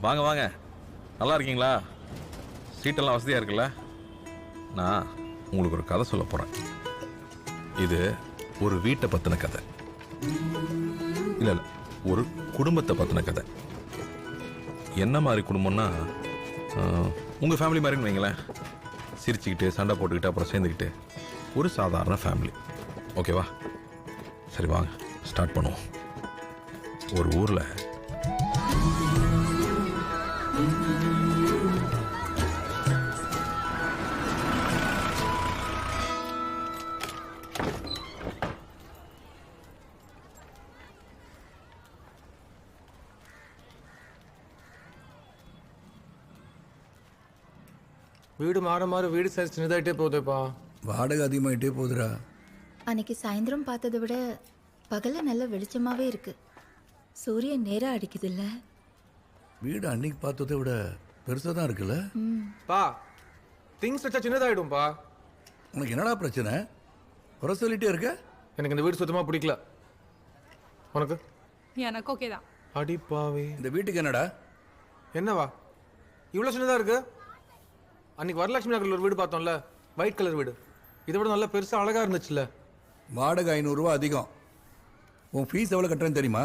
வாங்க வாங்க, நல்லா இருக்கீங்களா? சீட்டெல்லாம் வசதியாக இருக்குல்ல? நான் உங்களுக்கு ஒரு கதை சொல்ல போகிறேன். இது ஒரு வீட்டை பற்றின கதை இல்லை, இல்லை, ஒரு குடும்பத்தை பற்றின கதை. என்ன மாதிரி குடும்பம்னா, உங்கள் ஃபேமிலி மாதிரின்னு வைங்களேன். சிரிச்சுக்கிட்டு சண்டை போட்டுக்கிட்டு அப்புறம் சேர்ந்துக்கிட்டு ஒரு சாதாரண ஃபேமிலி. ஓகேவா? சரி வாங்க ஸ்டார்ட் பண்ணுவோம். ஒரு ஊரில் வீடு மாற மாற வீடு சைஸ் சின்னதாயிட்டே போகுதுப்பா. வாடகை அதிகமாயிட்டே போகுதுடா. அன்னைக்கு சாயந்தரம் பார்த்ததை விட பகல்ல நல்ல வெளிச்சமாவே இருக்கு. சூரியன் நேரா அடிக்குது இல்ல? வீடு அன்னைக்கு பார்த்ததை விட பெருசாக தான் இருக்குல்ல? பா திங்ஸ் வச்சா சின்னதாயிடும்பா. உனக்கு என்னடா பிரச்சனை? குறை சொல்லிட்டே இருக்க. எனக்கு இந்த வீடு சுத்தமாக பிடிக்கல. உனக்கு? எனக்கு ஓகே தான். அடிப்பாவே. இந்த வீட்டுக்கு என்னடா? என்னவா இவ்வளோ சின்னதாக இருக்கு? அன்னைக்கு வரலட்சுமி நகரில் ஒரு வீடு பார்த்தோம்ல, ஒயிட் கலர் வீடு. இதை விட நல்லா பெருசாக அழகாக இருந்துச்சுல்ல. வாடகை 500 ரூபா அதிகம். உன் ஃபீஸ் எவ்வளோ கட்டுறேன்னு தெரியுமா?